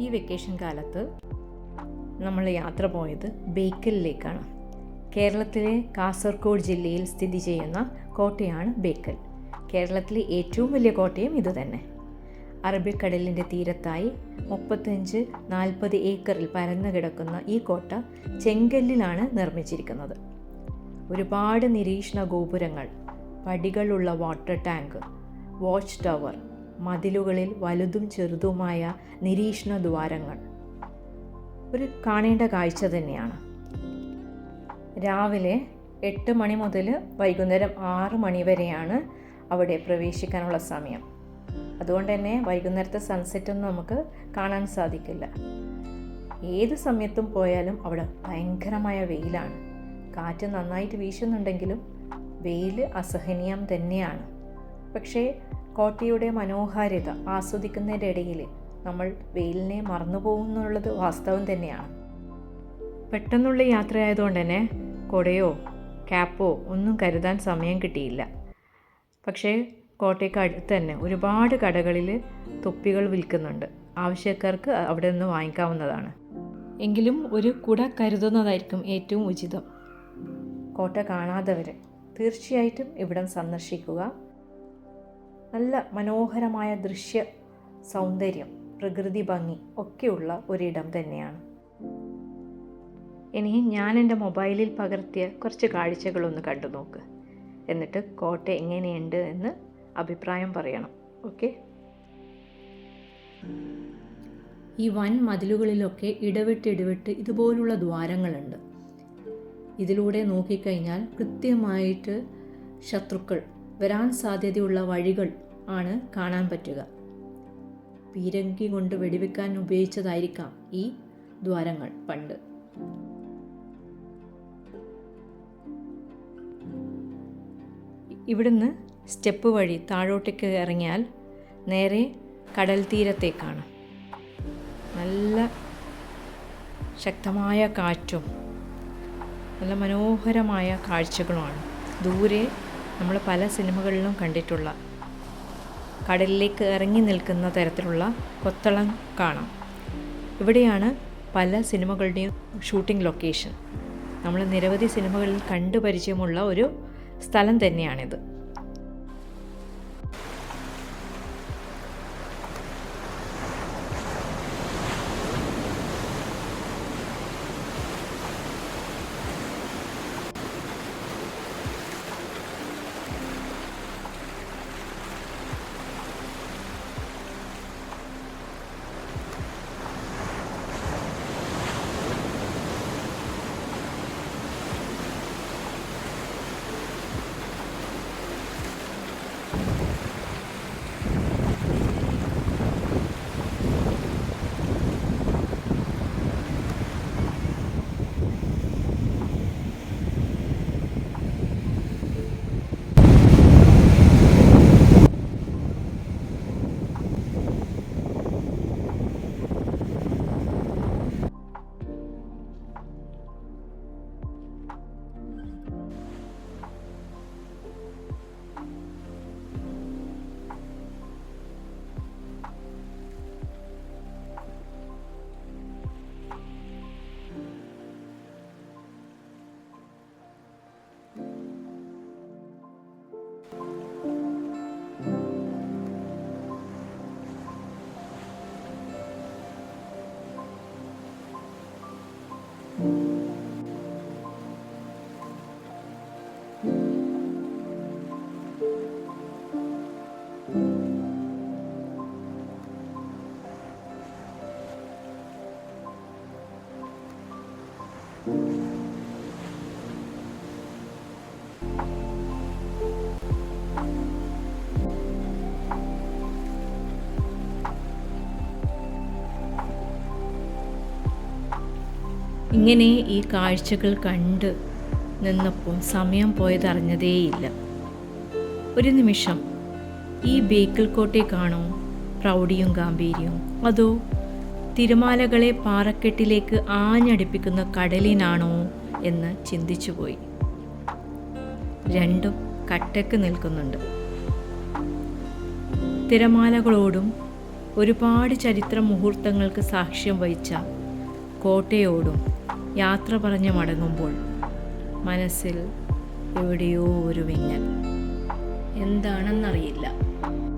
ഈ വെക്കേഷൻ കാലത്ത് നമ്മൾ യാത്ര പോയത് ബേക്കലിലേക്കാണ്. കേരളത്തിലെ കാസർഗോഡ് ജില്ലയിൽ സ്ഥിതി ചെയ്യുന്ന കോട്ടയാണ് ബേക്കൽ. കേരളത്തിലെ ഏറ്റവും വലിയ കോട്ടയും ഇതുതന്നെ. അറബിക്കടലിൻ്റെ തീരത്തായി 35-40 ഏക്കറിൽ പരന്നു കിടക്കുന്ന ഈ കോട്ട ചെങ്കല്ലിലാണ് നിർമ്മിച്ചിരിക്കുന്നത്. ഒരുപാട് നിരീക്ഷണ ഗോപുരങ്ങൾ, പടികളുള്ള വാട്ടർ ടാങ്ക്, വാച്ച് ടവർ, മതിലുകളിൽ വലുതും ചെറുതുമായ നിരീക്ഷണ ദ്വാരങ്ങൾ ഒരു കാണേണ്ട കാഴ്ച തന്നെയാണ്. രാവിലെ 8 മണി മുതൽ വൈകുന്നേരം 6 മണി വരെയാണ് അവിടെ പ്രവേശിക്കാനുള്ള സമയം. അതുകൊണ്ട് തന്നെ വൈകുന്നേരത്തെ സൺസെറ്റൊന്നും നമുക്ക് കാണാൻ സാധിക്കില്ല. ഏത് സമയത്തും പോയാലും അവിടെ ഭയങ്കരമായ വെയിലാണ്. കാറ്റ് നന്നായിട്ട് വീശുന്നുണ്ടെങ്കിലും വെയിൽ അസഹനീയം തന്നെയാണ്. പക്ഷേ കോട്ടയുടെ മനോഹാരിത ആസ്വദിക്കുന്നതിൻ്റെ ഇടയിൽ നമ്മൾ വെയിലിനെ മറന്നുപോകുന്നുള്ളത് വാസ്തവം തന്നെയാണ്. പെട്ടെന്നുള്ള യാത്രയായതുകൊണ്ട് തന്നെ കുടയോ ക്യാപ്പോ ഒന്നും കരുതാൻ സമയം കിട്ടിയില്ല. പക്ഷേ കോട്ടയ്ക്ക് അടുത്ത് തന്നെ ഒരുപാട് കടകളിൽ തൊപ്പികൾ വിൽക്കുന്നുണ്ട്. ആവശ്യക്കാർക്ക് അവിടെ നിന്ന് വാങ്ങിക്കാവുന്നതാണ്. എങ്കിലും ഒരു കുട കരുതുന്നതായിരിക്കും ഏറ്റവും ഉചിതം. കോട്ട കാണാത്തവർ തീർച്ചയായിട്ടും ഇവിടം സന്ദർശിക്കുക. നല്ല മനോഹരമായ ദൃശ്യ സൗന്ദര്യം, പ്രകൃതി ഭംഗി ഒക്കെയുള്ള ഒരിടം തന്നെയാണ്. ഇനി ഞാൻ എൻ്റെ മൊബൈലിൽ പകർത്തിയ കുറച്ച് കാഴ്ചകളൊന്ന് കണ്ടു നോക്ക്. എന്നിട്ട് കോട്ട എങ്ങനെയുണ്ട് എന്ന് അഭിപ്രായം പറയണം. ഓക്കെ. ഈ വൻ മതിലുകളിലൊക്കെ ഇടവിട്ട് ഇതുപോലുള്ള ദ്വാരങ്ങളുണ്ട്. ഇതിലൂടെ നോക്കിക്കഴിഞ്ഞാൽ കൃത്യമായിട്ട് ശത്രുക്കൾ വരാൻ സാധ്യതയുള്ള വഴികൾ ആണ് കാണാൻ പറ്റുക. പീരങ്കി കൊണ്ട് വെടിവെക്കാൻ ഉപയോഗിച്ചതായിരിക്കാം ഈ ദ്വാരങ്ങൾ പണ്ട്. ഇവിടുന്ന് സ്റ്റെപ്പ് വഴി താഴോട്ടേക്ക് ഇറങ്ങിയാൽ നേരെ കടൽ തീരത്തേക്കാണ്. നല്ല ശക്തമായ കാറ്റും നല്ല മനോഹരമായ കാഴ്ചകളുമാണ്. ദൂരെ നമ്മൾ പല സിനിമകളിലും കണ്ടിട്ടുള്ള കടലിലേക്ക് ഇറങ്ങി നിൽക്കുന്ന തരത്തിലുള്ള കൊത്തളം കാണാം. ഇവിടെയാണ് പല സിനിമകളുടെയും ഷൂട്ടിംഗ് ലൊക്കേഷൻ. നമ്മൾ നിരവധി സിനിമകളിൽ കണ്ടു പരിചയമുള്ള ഒരു സ്ഥലം തന്നെയാണിത്. ഇങ്ങനെ ഈ കാഴ്ചകൾ കണ്ട് നിന്നപ്പോൾ സമയം പോയതറിഞ്ഞതേയില്ല. ഒരു നിമിഷം ഈ ബേക്കൽ കോട്ടയ്ക്കാണോ പ്രൗഢിയും ഗാംഭീര്യവും, അതോ തിരമാലകളെ പാറക്കെട്ടിലേക്ക് ആഞ്ഞടിപ്പിക്കുന്ന കടലിനാണോ എന്ന് ചിന്തിച്ചുപോയി. രണ്ടും കട്ടക്ക് നിൽക്കുന്നുണ്ട്. തിരമാലകളോടും ഒരുപാട് ചരിത്ര മുഹൂർത്തങ്ങൾക്ക് സാക്ഷ്യം വഹിച്ച കോട്ടയോടും യാത്ര പറഞ്ഞ് മടങ്ങുമ്പോൾ മനസ്സിൽ എവിടെയോ ഒരു വിങ്ങൽ, എന്താണെന്നറിയില്ല.